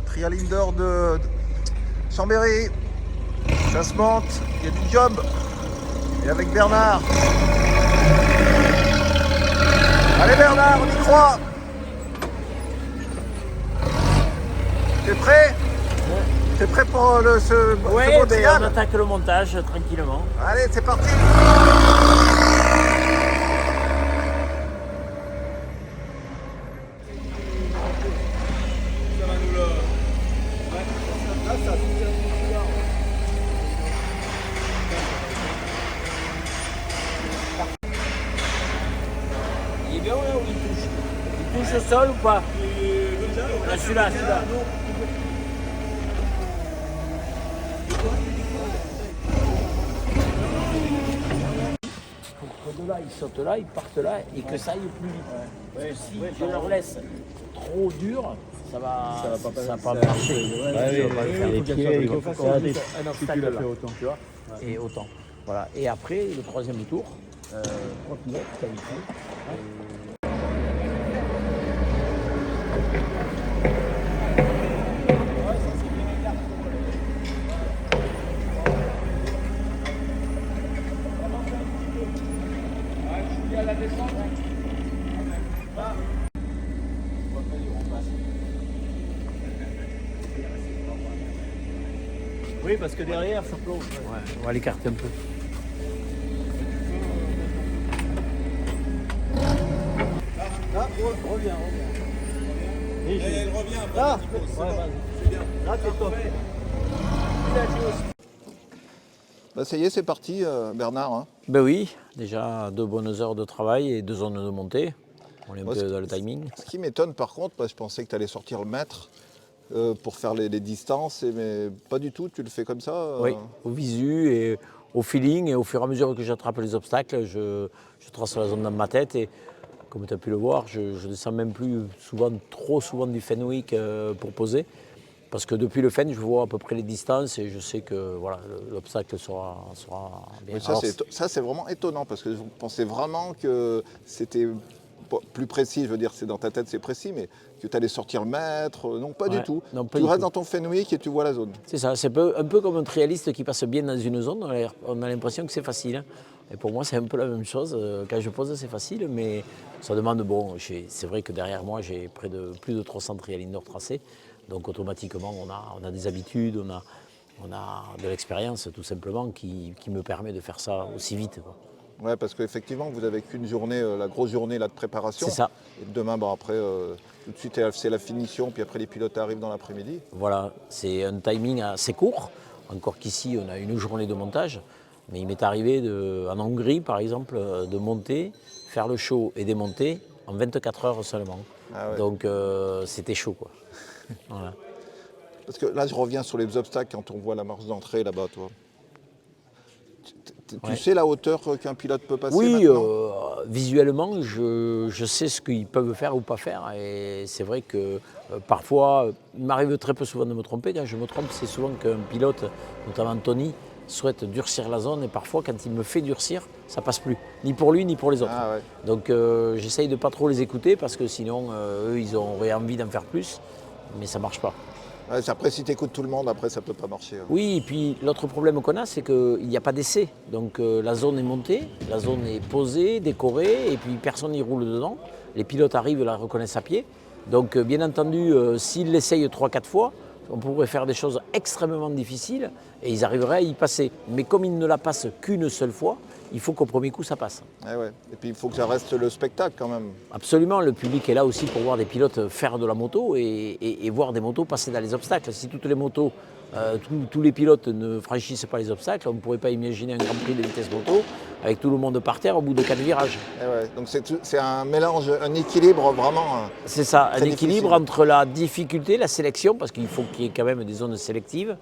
trial indoor de Chambéry. Ça se monte, il y a du job. Et avec Bernard. Allez Bernard, on y croit. T'es prêt? T'es prêt pour ce beau trial? On attaque le montage tranquillement. Allez, c'est parti. Il est bien là où il touche? Il touche au sol ou pas? Ah, celui-là. De là, ils sautent là, ils partent là et que ça aille plus vite. Parce que si je leur laisse trop dur, ça va pas marcher. Les pieds, il faut faire Un obstacle là, tu vois, et autant. Voilà. Et après, le troisième tour, 3 pilotes, comme ici. Oui, parce que derrière, ça plonge. Ouais, on va l'écarter un peu. Reviens. Elle revient après. Là, c'est bien. Là, t'es top. Bah, ça y est, c'est parti Bernard. Hein. Ben oui, déjà 2 bonnes heures de travail et 2 zones de montée. On est un peu dans le timing. Ce qui m'étonne par contre, je pensais que tu allais sortir le mètre pour faire les distances, mais pas du tout, tu le fais comme ça Oui, au visu et au feeling, et au fur et à mesure que j'attrape les obstacles, je trace la zone dans ma tête, et comme tu as pu le voir, je ne descends même plus trop souvent du Fenwick pour poser, parce que depuis le Fen, je vois à peu près les distances et je sais que voilà, l'obstacle sera bien. Mais ça c'est vraiment étonnant, parce que je pensais vraiment que c'était plus précis, je veux dire, c'est dans ta tête c'est précis, mais que tu allais sortir le mètre, non pas du tout. Non, pas tu du restes tout. dans ton Fenwick et tu vois la zone. C'est ça, c'est un peu comme un trialiste qui passe bien dans une zone, on a l'impression que c'est facile. Hein. Et pour moi, c'est un peu la même chose. Quand je pose, c'est facile, mais ça demande, bon, c'est vrai que derrière moi, j'ai plus de 300 trial indoor tracés. Donc automatiquement, on a des habitudes, on a de l'expérience tout simplement qui me permet de faire ça aussi vite. Quoi. Ouais, parce qu'effectivement, vous avez qu'une journée, la grosse journée là, de préparation. C'est ça. Et demain, après, tout de suite, c'est la finition, puis après, les pilotes arrivent dans l'après-midi. Voilà, c'est un timing assez court. Encore qu'ici, on a une journée de montage. Mais il m'est arrivé, en Hongrie, par exemple, de monter, faire le show et démonter en 24 heures seulement. Ah ouais. Donc, c'était chaud, quoi. Voilà. Parce que là, je reviens sur les obstacles quand on voit la marche d'entrée là-bas, toi. Tu sais la hauteur qu'un pilote peut passer maintenant ? Visuellement, je sais ce qu'ils peuvent faire ou pas faire. Et c'est vrai que parfois, il m'arrive très peu souvent de me tromper. Quand je me trompe, c'est souvent qu'un pilote, notamment Tony, souhaite durcir la zone. Et parfois, quand il me fait durcir, ça passe plus. Ni pour lui, ni pour les autres. Ah ouais. Donc j'essaye de ne pas trop les écouter parce que sinon, eux, ils auraient envie d'en faire plus. Mais ça ne marche pas. Ouais, après, si tu écoutes tout le monde, après, ça peut pas marcher. Hein. Oui, et puis l'autre problème qu'on a, c'est qu'il n'y a pas d'essai. Donc la zone est montée, la zone est posée, décorée, et puis personne n'y roule dedans. Les pilotes arrivent, la reconnaissent à pied. Donc bien entendu, s'ils l'essayent 3-4 fois, on pourrait faire des choses extrêmement difficiles et ils arriveraient à y passer. Mais comme ils ne la passent qu'une seule fois, il faut qu'au premier coup ça passe. Ouais. Et puis il faut que ça reste le spectacle quand même. Absolument, le public est là aussi pour voir des pilotes faire de la moto et voir des motos passer dans les obstacles. Si toutes les motos, tous les pilotes ne franchissent pas les obstacles, on ne pourrait pas imaginer un Grand Prix de vitesse moto avec tout le monde par terre au bout de 4 virages. Ouais. Donc c'est un mélange, un équilibre vraiment. C'est ça, un équilibre difficile. entre la difficulté, la sélection, parce qu'il faut qu'il y ait quand même des zones sélectives,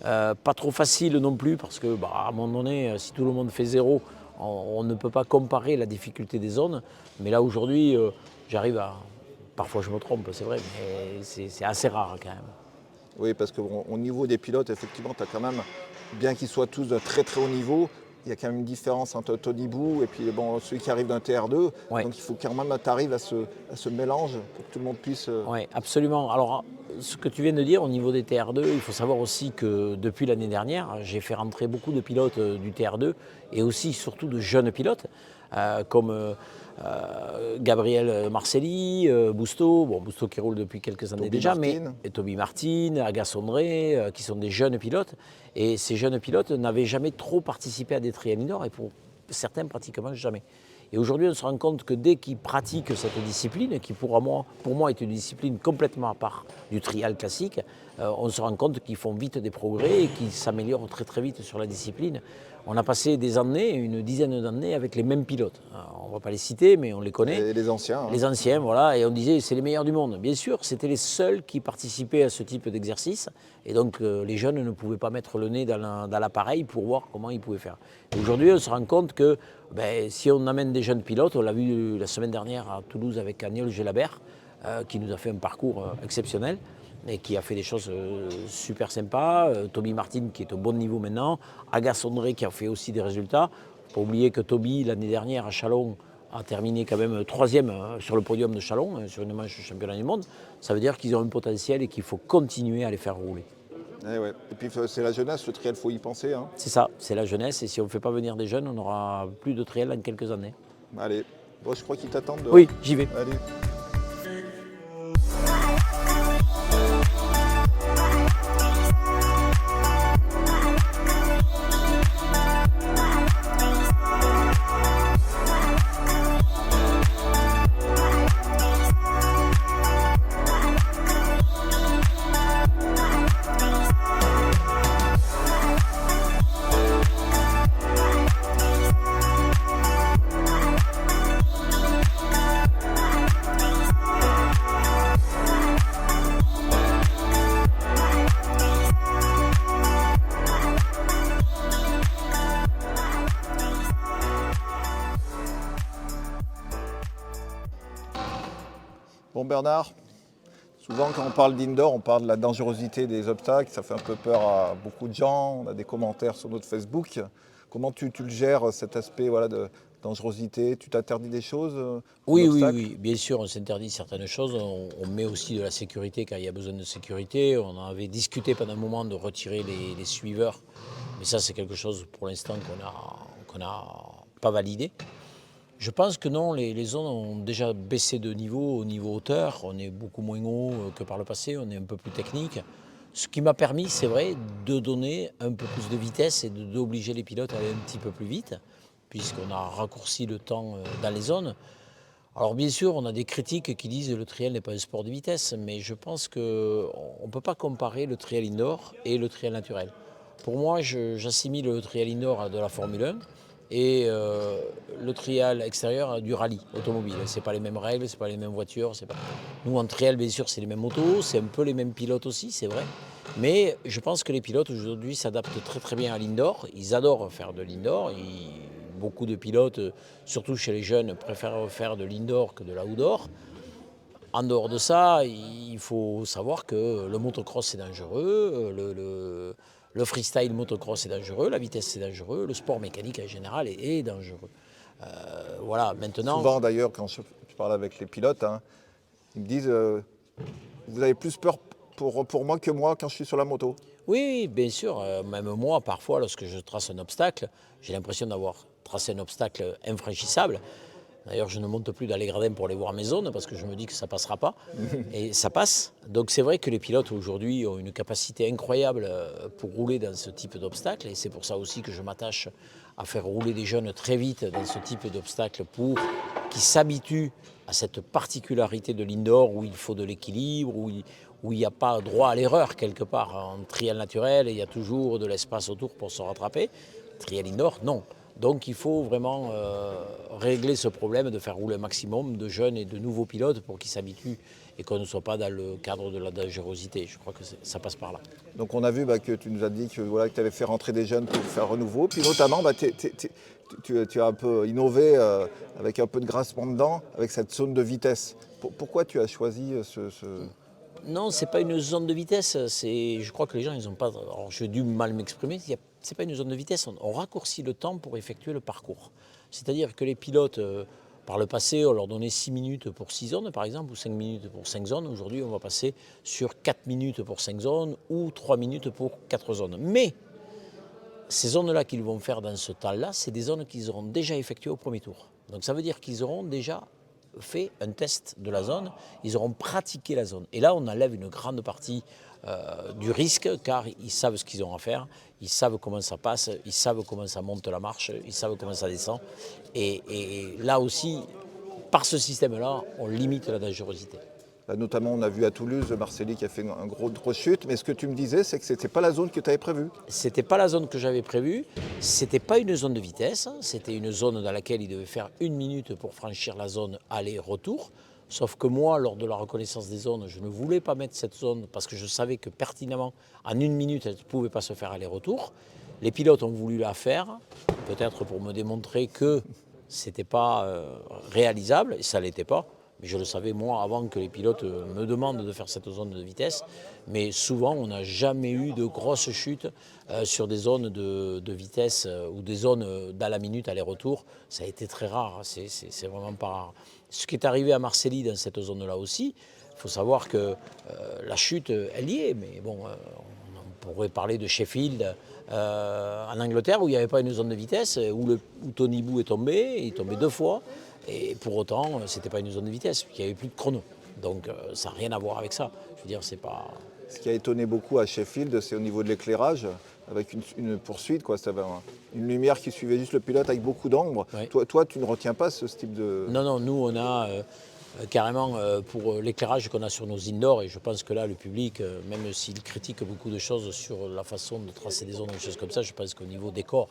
pas trop facile non plus, parce que à un moment donné, si tout le monde fait 0, on ne peut pas comparer la difficulté des zones. Mais là aujourd'hui, j'arrive à... Parfois je me trompe, c'est vrai, mais c'est assez rare quand même. Oui, parce qu'au niveau des pilotes, effectivement, tu as quand même, bien qu'ils soient tous de très très haut niveau, il y a quand même une différence entre Tony Bou et puis celui qui arrive d'un TR2. Ouais. Donc il faut quand même que tu arrives à ce mélange pour que tout le monde puisse... Oui, absolument. Alors, ce que tu viens de dire au niveau des TR2, il faut savoir aussi que depuis l'année dernière, j'ai fait rentrer beaucoup de pilotes du TR2 et aussi surtout de jeunes pilotes comme Gabriel Marcelli, Busto, Busto qui roule depuis quelques années Toby déjà, Martin. et Toby Martin, Agas André, qui sont des jeunes pilotes. Et ces jeunes pilotes n'avaient jamais trop participé à des trials indoor et pour certains pratiquement jamais. Et aujourd'hui, on se rend compte que dès qu'ils pratiquent cette discipline, qui pour moi est une discipline complètement à part du trial classique, on se rend compte qu'ils font vite des progrès et qu'ils s'améliorent très très vite sur la discipline. On a passé des années, une dizaine d'années avec les mêmes pilotes. Alors, on ne va pas les citer, mais on les connaît. Et les anciens. Les anciens, voilà, et on disait c'est les meilleurs du monde. Bien sûr, c'était les seuls qui participaient à ce type d'exercice, et donc les jeunes ne pouvaient pas mettre le nez dans l'appareil pour voir comment ils pouvaient faire. Aujourd'hui, on se rend compte que si on amène des jeunes pilotes, on l'a vu la semaine dernière à Toulouse avec Agnol Gelabert, qui nous a fait un parcours exceptionnel, et qui a fait des choses super sympas. Toby Martin qui est au bon niveau maintenant. Agas André qui a fait aussi des résultats. Il ne faut pas oublier que Toby, l'année dernière à Chalon, a terminé quand même 3e sur le podium de Chalon, sur une manche championnat du monde. Ça veut dire qu'ils ont un potentiel et qu'il faut continuer à les faire rouler. Et puis c'est la jeunesse, le trial, il faut y penser. Hein. C'est ça, c'est la jeunesse. Et si on ne fait pas venir des jeunes, on n'aura plus de trial dans quelques années. Allez, bon, je crois qu'ils t'attendent. Oui, j'y vais. Allez. Bon Bernard, souvent quand on parle d'indoor, on parle de la dangerosité des obstacles, ça fait un peu peur à beaucoup de gens, on a des commentaires sur notre Facebook. Comment tu le gères cet aspect de dangerosité? Tu t'interdis des choses? Oui, bien sûr, on s'interdit certaines choses, on met aussi de la sécurité quand il y a besoin de sécurité. On avait discuté pendant un moment de retirer les suiveurs, mais ça c'est quelque chose pour l'instant qu'on n'a pas validé. Je pense que non, les zones ont déjà baissé de niveau, au niveau hauteur. On est beaucoup moins haut que par le passé, on est un peu plus technique. Ce qui m'a permis, c'est vrai, de donner un peu plus de vitesse et d'obliger les pilotes à aller un petit peu plus vite, puisqu'on a raccourci le temps dans les zones. Alors bien sûr, on a des critiques qui disent que le trial n'est pas un sport de vitesse, mais je pense qu'on ne peut pas comparer le trial indoor et le trial naturel. Pour moi, j'assimile le trial indoor à de la Formule 1. Et le trial extérieur a du rallye automobile. Ce n'est pas les mêmes règles, ce n'est pas les mêmes voitures. Nous, en trial, bien sûr, c'est les mêmes motos, c'est un peu les mêmes pilotes aussi, c'est vrai. Mais je pense que les pilotes aujourd'hui s'adaptent très très bien à l'indoor. Ils adorent faire de l'indoor. Beaucoup de pilotes, surtout chez les jeunes, préfèrent faire de l'indoor que de l'outdoor. En dehors de ça, il faut savoir que le motocross c'est dangereux, le freestyle motocross est dangereux, la vitesse c'est dangereux, le sport mécanique en général est dangereux. Voilà, maintenant... Souvent d'ailleurs, quand je parle avec les pilotes, ils me disent vous avez plus peur pour moi que moi quand je suis sur la moto. Oui, bien sûr. Même moi, parfois, lorsque je trace un obstacle, j'ai l'impression d'avoir tracé un obstacle infranchissable. D'ailleurs, je ne monte plus dans les gradins pour aller voir mes zones parce que je me dis que ça ne passera pas. Et ça passe. Donc c'est vrai que les pilotes aujourd'hui ont une capacité incroyable pour rouler dans ce type d'obstacle. Et c'est pour ça aussi que je m'attache à faire rouler des jeunes très vite dans ce type d'obstacle pour qu'ils s'habituent à cette particularité de l'indoor où il faut de l'équilibre, où il n'y a pas droit à l'erreur quelque part. En trial naturel, il y a toujours de l'espace autour pour se rattraper. Trial indoor, non. Donc il faut vraiment régler ce problème de faire rouler un maximum de jeunes et de nouveaux pilotes pour qu'ils s'habituent et qu'on ne soit pas dans le cadre de la dangerosité. Je crois que ça passe par là. Donc on a vu que tu nous as dit que tu avais fait rentrer des jeunes pour faire renouveau. Puis notamment, tu as un peu innové avec un peu de grincement dedans, avec cette zone de vitesse. Pourquoi tu as choisi ce... Non, ce n'est pas une zone de vitesse. Je crois que les gens, ils n'ont pas... Alors, j'ai dû mal m'exprimer. Ce n'est pas une zone de vitesse. On raccourcit le temps pour effectuer le parcours. C'est-à-dire que les pilotes, Par le passé, on leur donnait 6 minutes pour 6 zones, par exemple, ou 5 minutes pour 5 zones. Aujourd'hui, on va passer sur 4 minutes pour 5 zones ou 3 minutes pour 4 zones. Mais ces zones-là qu'ils vont faire dans ce temps-là, c'est des zones qu'ils auront déjà effectuées au premier tour. Donc ça veut dire qu'ils auront déjà fait un test de la zone, ils auront pratiqué la zone. Et là, on enlève une grande partie du risque, car ils savent ce qu'ils ont à faire, ils savent comment ça passe, ils savent comment ça monte la marche, ils savent comment ça descend. Et là aussi, par ce système-là, on limite la dangerosité. Là, notamment, on a vu à Toulouse Marcelli qui a fait une grosse chute, mais ce que tu me disais, c'est que ce n'était pas la zone que tu avais prévue. Ce n'était pas la zone que j'avais prévue, ce n'était pas une zone de vitesse, c'était une zone dans laquelle il devait faire 1 minute pour franchir la zone aller-retour. Sauf que moi, lors de la reconnaissance des zones, je ne voulais pas mettre cette zone parce que je savais que pertinemment, en 1 minute, elle ne pouvait pas se faire aller-retour. Les pilotes ont voulu la faire, peut-être pour me démontrer que ce n'était pas réalisable, et ça ne l'était pas. Mais je le savais moi avant que les pilotes me demandent de faire cette zone de vitesse. Mais souvent, on n'a jamais eu de grosses chutes sur des zones de vitesse ou des zones dans la minute aller-retour. Ça a été très rare, c'est vraiment pas rare. Ce qui est arrivé à Marcelli dans cette zone-là aussi, il faut savoir que la chute, elle y est. Mais bon, on pourrait parler de Sheffield en Angleterre où il n'y avait pas une zone de vitesse, où Tony Bou est tombé, il est tombé 2 fois. Et pour autant, ce n'était pas une zone de vitesse, il n'y avait plus de chrono. Donc ça n'a rien à voir avec ça. Je veux dire, c'est pas... Ce qui a étonné beaucoup à Sheffield, c'est au niveau de l'éclairage, avec une poursuite, quoi. Ça avait une lumière qui suivait juste le pilote avec beaucoup d'ombre. Oui. Toi, tu ne retiens pas ce type de... Non, nous, on a carrément pour l'éclairage qu'on a sur nos indoors, et je pense que là, le public, même s'il critique beaucoup de choses sur la façon de tracer des zones, des choses comme ça, je pense qu'au niveau décor,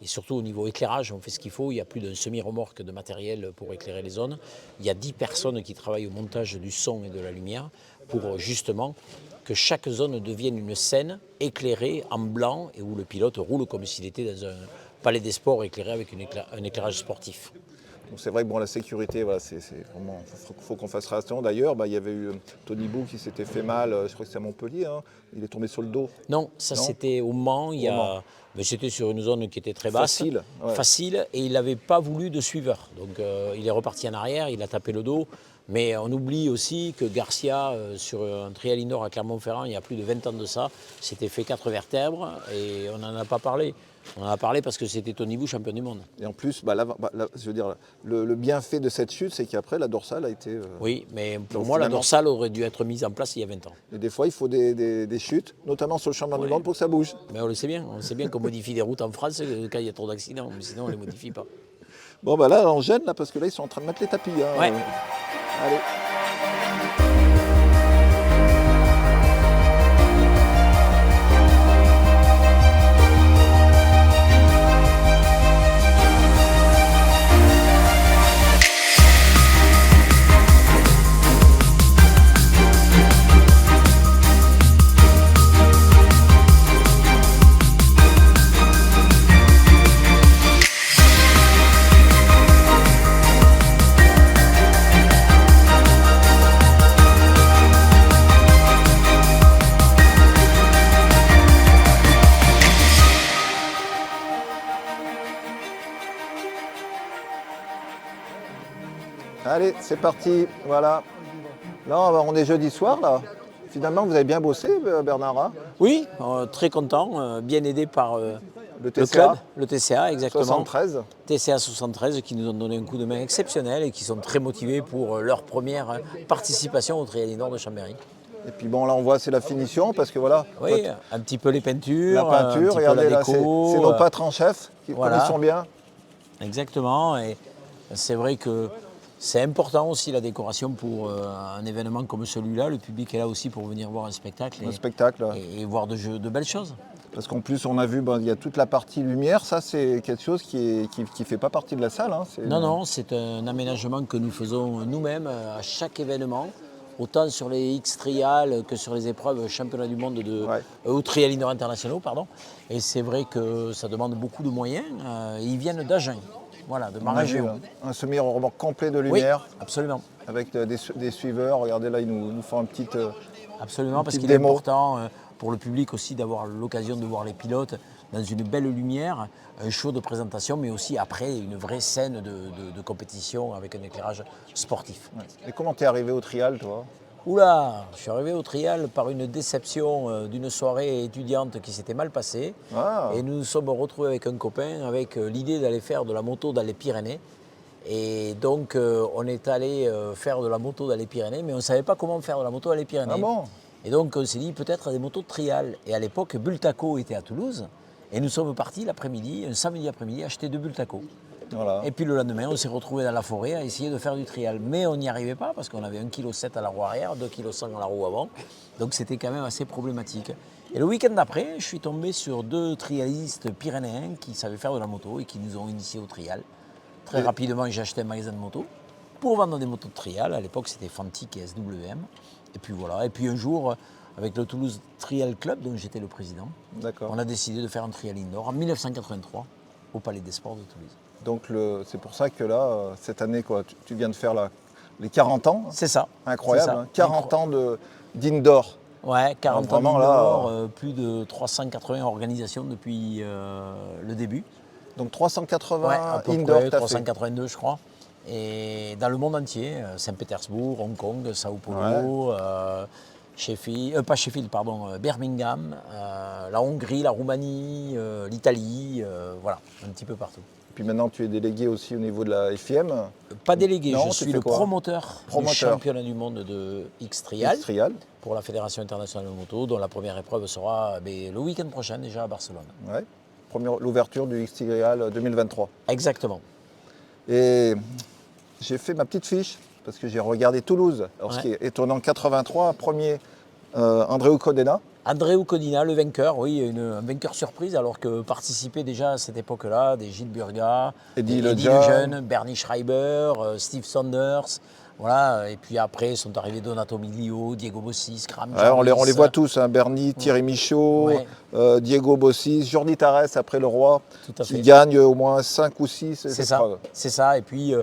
et surtout au niveau éclairage, on fait ce qu'il faut. Il y a plus d'un semi-remorque de matériel pour éclairer les zones. Il y a 10 personnes qui travaillent au montage du son et de la lumière pour justement que chaque zone devienne une scène éclairée en blanc et où le pilote roule comme s'il était dans un palais des sports éclairé avec un éclairage sportif. Donc c'est vrai que bon, la sécurité, voilà, c'est vraiment, faut qu'on fasse attention. D'ailleurs, il y avait eu Tony Bou qui s'était fait mal, je crois que c'est à Montpellier, hein. Il est tombé sur le dos. Non, ça c'était au Mans, mais c'était sur une zone qui était très basse, facile, et il n'avait pas voulu de suiveur. Donc il est reparti en arrière, il a tapé le dos. Mais on oublie aussi que Garcia, sur un trial indoor à Clermont-Ferrand, il y a plus de 20 ans de ça, s'était fait 4 vertèbres et on n'en a pas parlé. On en a parlé parce que c'était Tony Bou, champion du monde. Et en plus, je veux dire, le bienfait de cette chute, c'est qu'après, la dorsale a été... Oui, mais pour moi, la dorsale aurait dû être mise en place il y a 20 ans. Et des fois, il faut des chutes, notamment sur le champion du monde, pour que ça bouge. Mais on le sait bien qu'on modifie des routes en France quand il y a trop d'accidents, mais sinon on ne les modifie pas. Bon, là, on gêne, là, parce que là, ils sont en train de mettre les tapis. Hein. Ouais. Allez. Allez, c'est parti, voilà. Là, on est jeudi soir, là. Finalement, vous avez bien bossé, Bernard, hein? Oui, très content, bien aidé par le club, le TCA, exactement. 73. TCA 73, qui nous ont donné un coup de main exceptionnel et qui sont très motivés pour leur première participation au Trial Indoor de Chambéry. Et puis bon, là, on voit, c'est la finition, parce que voilà. Oui, un petit peu les peintures, la peinture, regardez, là, c'est nos patrons en chef qui connaissent bien. Exactement, et c'est vrai que c'est important aussi la décoration pour un événement comme celui-là. Le public est là aussi pour venir voir un spectacle. Et voir de belles choses. Parce qu'en plus, on a vu, il y a toute la partie lumière. Ça, c'est quelque chose qui ne fait pas partie de la salle. Hein. Non, c'est un aménagement que nous faisons nous-mêmes à chaque événement. Autant sur les X-Trial que sur les épreuves championnat du monde ou Trial Indoor internationaux, pardon. Et c'est vrai que ça demande beaucoup de moyens. Ils viennent d'Agen. Voilà, de ma région. Un semi-remorque complet de lumière. Oui, absolument. Avec des suiveurs. Regardez là, ils nous font un petit. Absolument, parce qu'il est important pour le public aussi d'avoir l'occasion de voir les pilotes dans une belle lumière, un show de présentation, mais aussi après une vraie scène de compétition avec un éclairage sportif. Ouais. Et comment t'es arrivé au trial, toi? Oula, je suis arrivé au trial par une déception d'une soirée étudiante qui s'était mal passée. Ah, Et nous nous sommes retrouvés avec un copain avec l'idée d'aller faire de la moto dans les Pyrénées. Et donc on est allé faire de la moto dans les Pyrénées, mais on ne savait pas comment faire de la moto dans les Pyrénées. ah bon? Et donc on s'est dit peut-être des motos de trial. Et à l'époque, Bultaco était à Toulouse. Et nous sommes partis l'après-midi, un samedi après-midi, acheter 2 Bultaco. Voilà. Et puis le lendemain, on s'est retrouvés dans la forêt à essayer de faire du trial. Mais on n'y arrivait pas parce qu'on avait 1,7 kg à la roue arrière, 2,1 kg à la roue avant. Donc c'était quand même assez problématique. Et le week-end d'après, je suis tombé sur 2 trialistes pyrénéens qui savaient faire de la moto et qui nous ont initiés au trial. Très rapidement, j'ai acheté un magasin de moto pour vendre des motos de trial. À l'époque, c'était Fantic et SWM. Et puis voilà. Et puis un jour, avec le Toulouse Trial Club, dont j'étais le président, D'accord. on a décidé de faire un trial indoor en 1983 au Palais des Sports de Toulouse. Donc c'est pour ça que là, cette année, quoi, tu viens de faire les 40 ans. C'est ça. Incroyable, C'est ça. hein. 40 ans d'indoor. Ouais, 40 ans vraiment, d'indoor, là, plus de 380 organisations depuis le début. Donc 380 Ouais, à peu indoor, près, t'as fait. 382 je crois. Et dans le monde entier, Saint-Pétersbourg, Hong Kong, Sao Paulo, Birmingham, la Hongrie, la Roumanie, l'Italie, voilà, un petit peu partout. Puis maintenant, tu es délégué aussi au niveau de la FIM. Pas délégué, Non, je tu suis fais le quoi? promoteur du Promoteur. championnat du monde de X-Trial Trial. pour la Fédération internationale de moto, dont la première épreuve sera le week-end prochain déjà à Barcelone. Ouais. L'ouverture du X-Trial 2023. Exactement. Et j'ai fait ma petite fiche parce que j'ai regardé Toulouse. Alors, ce qui est étonnant, 83, premier Andreu Codena. Andreu Codina, le vainqueur, oui, un vainqueur surprise, alors que participaient déjà à cette époque-là des Gilles Burga, Eddie des Lejeune. Lejeune, Bernie Schreiber, Steve Saunders. Voilà, et puis après sont arrivés Donato Miglio, Diego Bossis, Graham Ouais, on les Jarvis. voit tous, hein, Bernie, Thierry Michaud, Ouais. Diego Bossis, Jordi Tarès après le roi, Tout à qui fait. gagne au moins 5 ou 6 C'est ça, c'est ça. Et puis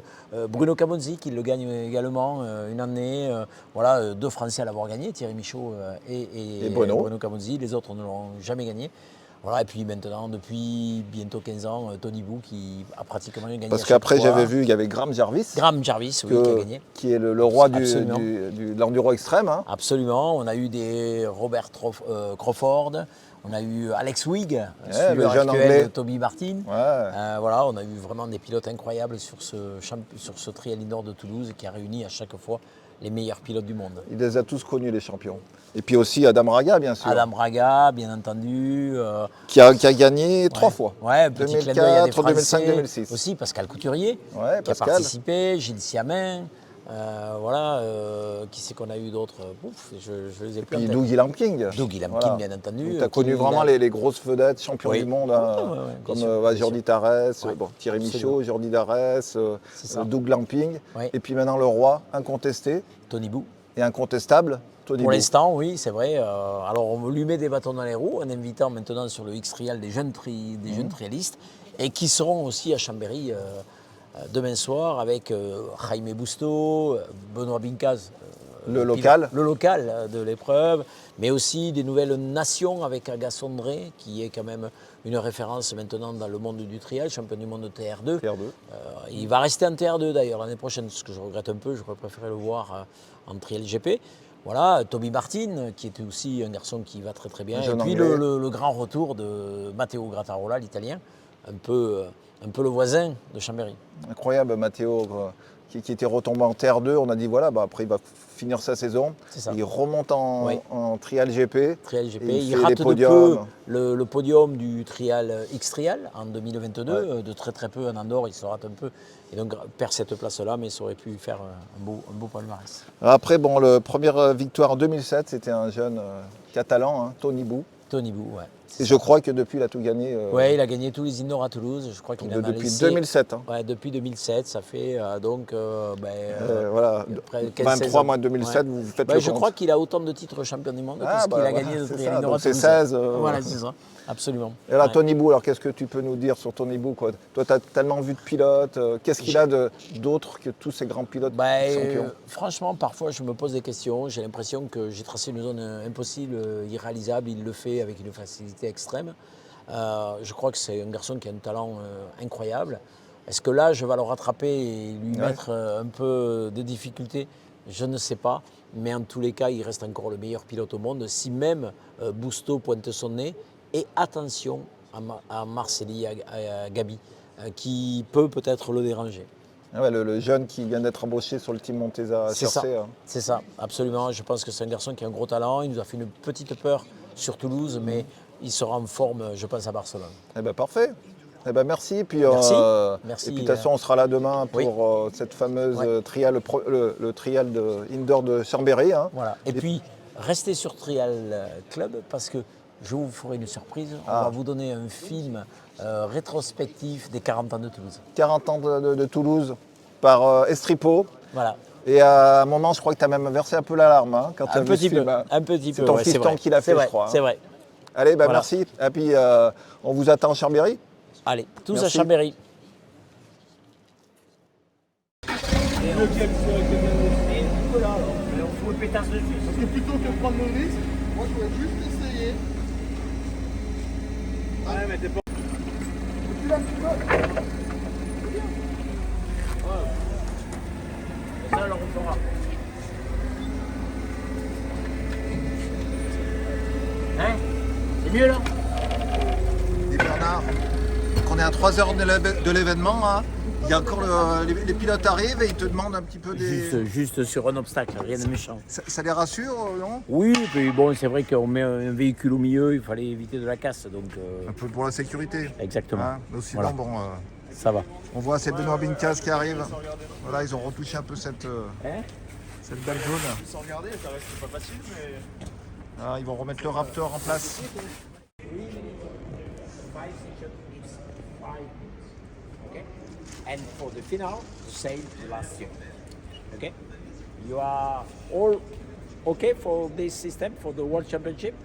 Bruno Camozzi qui le gagne également une année. Voilà, 2 Français à l'avoir gagné, Thierry Michaud et Bruno Camozzi. Les autres ne l'ont jamais gagné. Voilà, et puis maintenant, depuis bientôt 15 ans, Tony Bou qui a pratiquement gagné. Parce à chaque qu'après, fois. j'avais vu, il y avait Graham Jarvis, Graham Jarvis, oui, qui a gagné. qui est le roi Absolument. de l'enduro extrême. Hein. Absolument. On a eu des Robert Crawford, on a eu Alex Wigg, le jeune actuel anglais. de Toby Martin. Ouais. Voilà, on a eu vraiment des pilotes incroyables sur ce trial indoor de Toulouse qui a réuni à chaque fois les meilleurs pilotes du monde. Il les a tous connus, les champions. Et puis aussi Adam Raga, bien sûr, Adam Raga, bien entendu. qui a gagné 3 fois. Ouais, un petit clin d'œil à des 2004, 2005, Français. 2006. Aussi Pascal Couturier, Ouais, qui a Pascal. participé, Gilles Siamin. Voilà, qui c'est qu'on a eu d'autres? Ouf, je les ai plus en Puis tête. Dougie Lampking. Dougie Lampkin, bien entendu. Tu as connu vraiment les grosses vedettes, champions Oui. du monde, Ouais, comme bien sûr, bien Jordi sûr. Tarès, Ouais, Thierry absolument. Michaud, Jordi Darès, C'est ça. Doug Lamping. Ouais. Et puis maintenant le roi, incontesté Tony Bou. et incontestable, Tony Pour Bou. l'instant, oui, c'est vrai. Alors, on lui met des bâtons dans les roues en invitant maintenant sur le X-Trial des jeunes trialistes et qui seront aussi à Chambéry demain soir avec Jaime Busto, Benoît Bincaz, Le local. le local de l'épreuve, mais aussi des nouvelles nations avec Agasson André, qui est quand même une référence maintenant dans le monde du trial, champion du monde de TR2. TR2. Il va rester en TR2 d'ailleurs l'année prochaine, ce que je regrette un peu, j'aurais préféré le voir en trial GP. Voilà, Toby Martin, qui était aussi un garçon qui va très très bien. Un Et jeune puis Anglais. le grand retour de Matteo Grattarola, l'italien, un peu le voisin de Chambéry. Incroyable, Matteo, qui était retombé en Terre 2. On a dit, voilà, après il va finir sa saison. C'est ça. Il remonte Oui. en trial GP. Trial GP, Et il fait rate les de peu podiums. le podium du trial X-Trial en 2022, de très très peu en Andorre, il se rate un peu. Et donc perd cette place-là, mais ça aurait pu faire un beau palmarès. Après, la première victoire en 2007, c'était un jeune catalan, hein, Tony Bou. Tony Bou, ouais. Et je crois que depuis, il a tout gagné. Ouais, il a gagné tous les indoors à Toulouse. Je crois qu'il en a Depuis laissé- 2007. Hein. Ouais, depuis 2007, ça fait Voilà, près de 15, 23 16 mois 2007, ouais. vous faites Bah, le je compte. crois qu'il a autant de titres champion du monde que ce qu'il a gagné de c'est trial ça, indoor à donc c'est Toulouse. 16. Voilà, c'est ça, absolument. Et là, Ouais. Tony Bou, alors qu'est-ce que tu peux nous dire sur Tony Bou, quoi? Toi, tu as tellement vu de pilotes, qu'est-ce qu'il a d'autre que tous ces grands pilotes champions? Franchement, parfois, je me pose des questions. J'ai l'impression que j'ai tracé une zone impossible, irréalisable. Il le fait avec une facilité extrême. Je crois que c'est un garçon qui a un talent incroyable. Est-ce que l'âge va le rattraper et lui mettre un peu de difficultés? Je ne sais pas. Mais en tous les cas, il reste encore le meilleur pilote au monde. Si même Busto pointe son nez, et attention à Marcelli, à Gabi, qui peut-être le déranger. Ah ouais, le jeune qui vient d'être embauché sur le team Montesa CRC. C'est ça, absolument. Je pense que c'est un garçon qui a un gros talent. Il nous a fait une petite peur sur Toulouse, mais il sera en forme, je pense, à Barcelone. Eh ben parfait. Eh ben merci. Puis, Merci. Et puis de toute façon, on sera là demain pour cette fameuse trial, le trial de indoor de Chambéry. Hein. Voilà. Et puis, restez sur Trial Club parce que je vous ferai une surprise. On va vous donner un film rétrospectif des 40 ans de Toulouse. 40 ans de Toulouse par Estripo. Voilà. Et à un moment, je crois que tu as même versé un peu l'alarme. Hein, quand un petit peu. Un petit peu. C'est ton fiston qui l'a fait, je crois. C'est vrai. Allez, bah merci. Et puis, on vous attend à Chambéry. Allez, tous à Chambéry. On fout le pétasse dessus. Parce que plutôt que prendre le risque, moi je voulais juste essayer. Ouais, mais t'es pas. Tu l'as un petit peu. C'est bien. Ouais. Ça, alors on fera. Hein? C'est mieux là? Et Bernard, donc on est à 3 heures de l'événement. Hein. Il y a encore les pilotes arrivent et ils te demandent un petit peu des... Juste sur un obstacle, rien de méchant. Ça les rassure, non? Oui, puis bon, c'est vrai qu'on met un véhicule au milieu, il fallait éviter de la casse. Donc, un peu pour la sécurité. Exactement. Hein, mais sinon, voilà. Bon, ça va. On voit c'est Benoît Bincas qui arrive. Voilà, ils ont retouché un peu cette dalle jaune. Sans regarder, ça reste pas facile, mais. Ah, ils vont remettre le Raptor en place. And for the final, the same last year. Okay? You are all okay for this system, for the World Championship?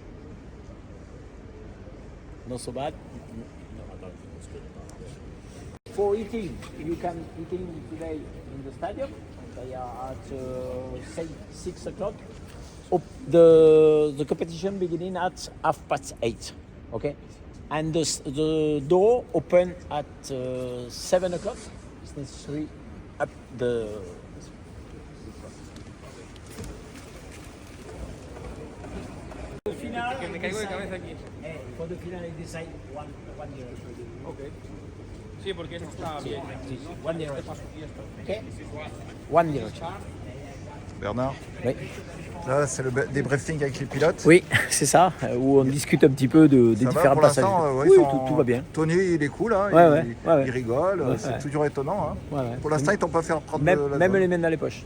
Not so bad? For eating, you can eating today in the stadium. They are at 6 o'clock. The competition beginning at 8:30. Okay? And the door open at 7 o'clock. It's necessary up the. Me caigo de cabeza aquí. For the final, I decide one year. Ok. Sí, porque esto está bien. Sí, 1 year. Okay? 1 year. Bernard, Oui. là c'est le débriefing avec les pilotes. Oui, c'est ça, où on discute un petit peu des Ça va, différents pour passages. l'instant, Oui, tout va bien. Tony, il est cool, hein, Ouais, il rigole, c'est ouais. toujours étonnant. Hein. Ouais. Pour l'instant, ils t'ont pas fait reprendre Même, la même zone. les mains dans les poches.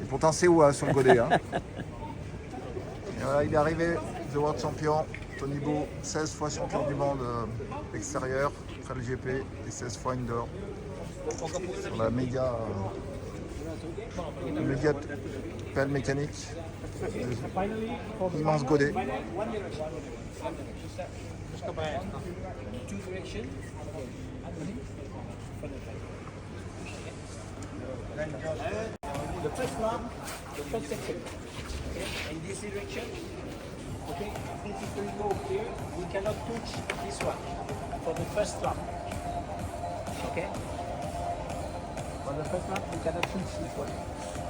Et pourtant, c'est où, hein, sur le godet. Hein. Et voilà, il est arrivé, The World Champion, Tony Beau, 16 fois champion du monde extérieur, Trail GP et 16 fois indoor. Sur la méga pelle mécanique. Immense godet. The first lap, the first section. Okay, in this direction. Okay, if we go here, we cannot touch this one for the first lap. Okay. For the first lap, you cannot touch this one.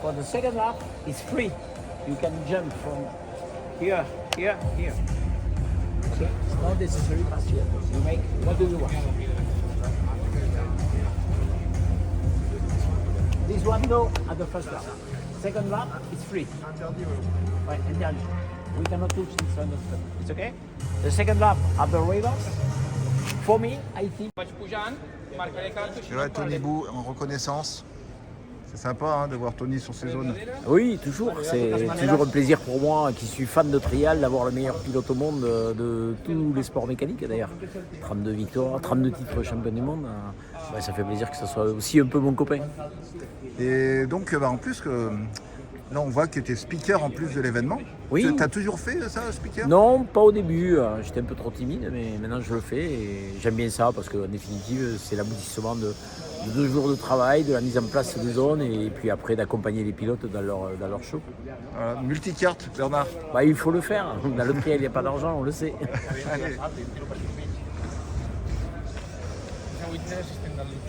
For the second lap, it's free. You can jump from here, here, here. Okay, it's not necessary pass here. You make what do you want? This one no at the first lap. Second lap, it's free. Right, interdit. We cannot touch this one. It's okay? The second lap at the Ravens, for me, I think. Vaig pujant, marcaré calcio. Et ouais, Tony Bou en reconnaissance. C'est sympa hein, de voir Tony sur ces zones. Oui, toujours. C'est toujours un plaisir pour moi, qui suis fan de trial, d'avoir le meilleur pilote au monde de tous les sports mécaniques d'ailleurs. 32 victoires, 32 titres champion du monde. Ouais, ça fait plaisir que ce soit aussi un peu mon copain. Et donc, en plus, là, on voit que tu es speaker en plus de l'événement. Oui. Tu as toujours fait ça, speaker? Non, pas au début. J'étais un peu trop timide, mais maintenant je le fais et j'aime bien ça parce qu'en définitive, c'est l'aboutissement de 2 jours de travail, de la mise en place des zones et puis après d'accompagner les pilotes dans leur show. Voilà, multicarte, Bernard. Bah, il faut le faire. Dans le prix, il n'y a pas d'argent, on le sait. Allez. witness estem dal luxe.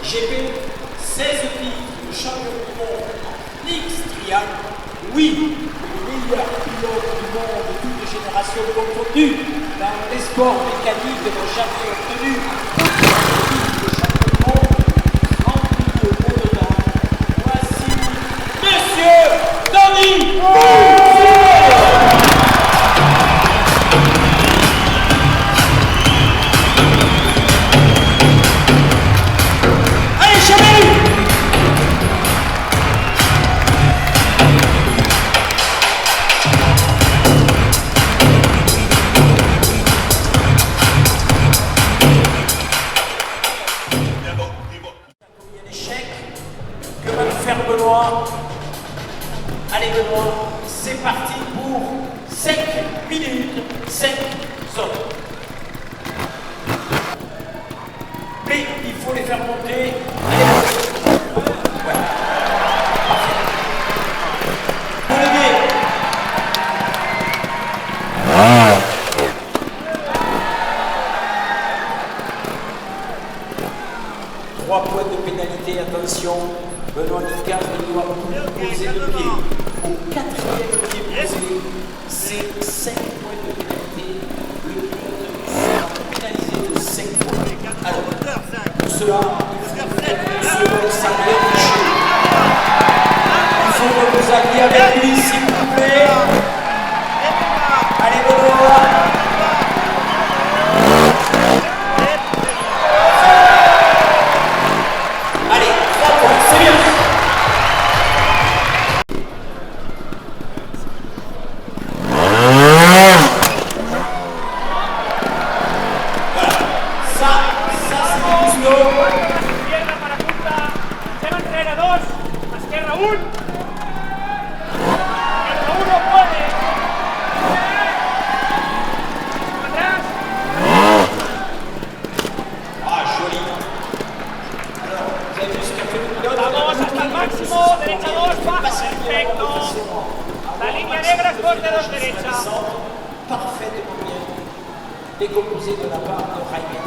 GP, 16 titres de champion du monde mixte trial. Oui, le meilleur pilote du monde de toutes les générations confondues dans les sports mécaniques n'ont jamais obtenu le champion du monde rempli de beau dedans. Voici Monsieur Denis que va nous faire Benoît. Allez Benoît, c'est parti pour 5 minutes, 5 zones. Mais il faut les faire monter. Allez, ouais. Vous l'aider. 3 points de pénalité, attention. Benoît Nicard ne doit plus poser de pied. Au 4e pied posé, c'est 5 points de pénalité. Le pilote sera pénalisé de 5 points. Alors, pour cela, il faut ça bien touché. Il faut que vous alliez avec lui, s'il vous plaît. Allez, Benoît. Izquierda para punta. Seva enrere 2. Esquerra 1. Esquerra 1 puede. Atrás. Ah, joli. Alors, vous avez vu ce qu'a fait le pilote? Vamos hasta el máximo. Derecha 2. Baja. Perfecto. La línea negra es corte 2 derecha. Parfaitement bien décomposé de la part de Rainer.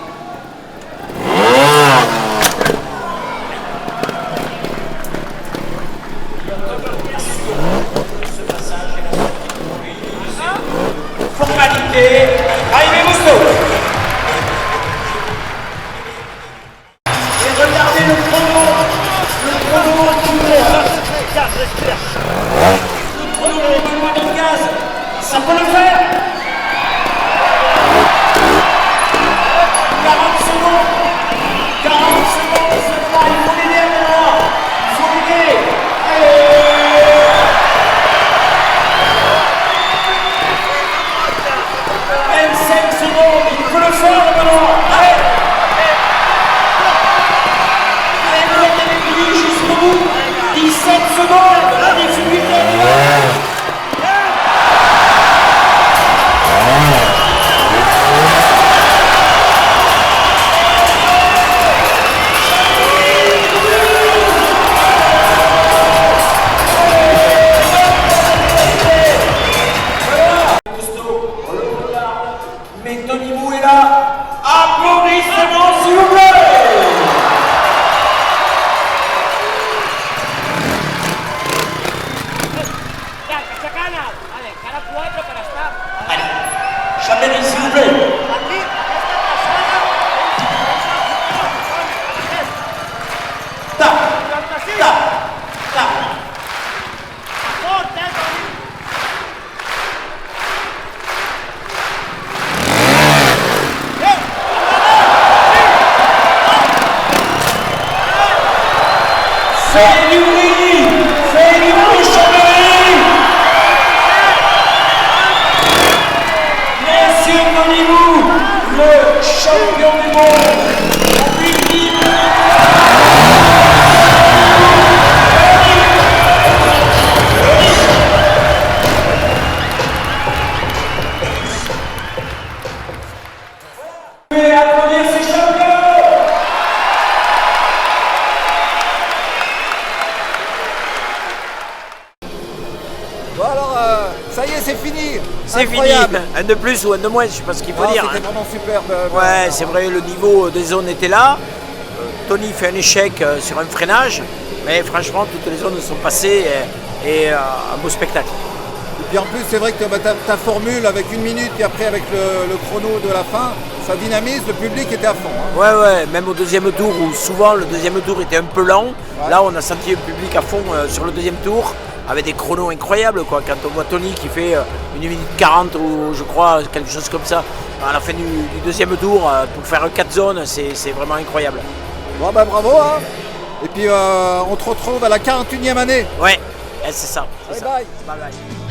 Ce passage est la sortie pour lui. Formalité, Jaime Musto. Et regardez le chrono du monde. Le chrono de Benoît Nicaz, ça peut le faire. 40 secondes seulement, il faut l'aider à Benoît. Il faut l'aider. Allez. 25 secondes, il peut le faire Benoît. Allez. Allez, Benoît, il est fini jusqu'au bout. 17 secondes. Fais du bruit, Chambéry. Messieurs, donnez-vous le champion du monde, la victime. Et applaudir ces champions. Bon alors, ça y est, c'est fini. C'est fini. Incroyable. Un de plus ou un de moins, je sais pas ce qu'il faut Ah, dire. c'était vraiment superbe. Ouais, c'est vrai, le niveau des zones était là. Tony fait un échec sur un freinage, mais franchement, toutes les zones sont passées et un beau spectacle. Et puis en plus, c'est vrai que ta formule avec 1 minute et après avec le chrono de la fin, ça dynamise, le public était à fond. Hein. Ouais, même au deuxième tour, où souvent le deuxième tour était un peu lent, là on a senti le public à fond sur le deuxième tour, avec des chronos incroyables, quoi. Quand on voit Tony qui fait 1 minute 40 ou je crois quelque chose comme ça, à la fin du deuxième tour, pour faire 4 zones, c'est vraiment incroyable. Bon bah bravo hein. Et puis on te retrouve à la 41e année. Ouais, c'est ça. Bye bye. Bye bye.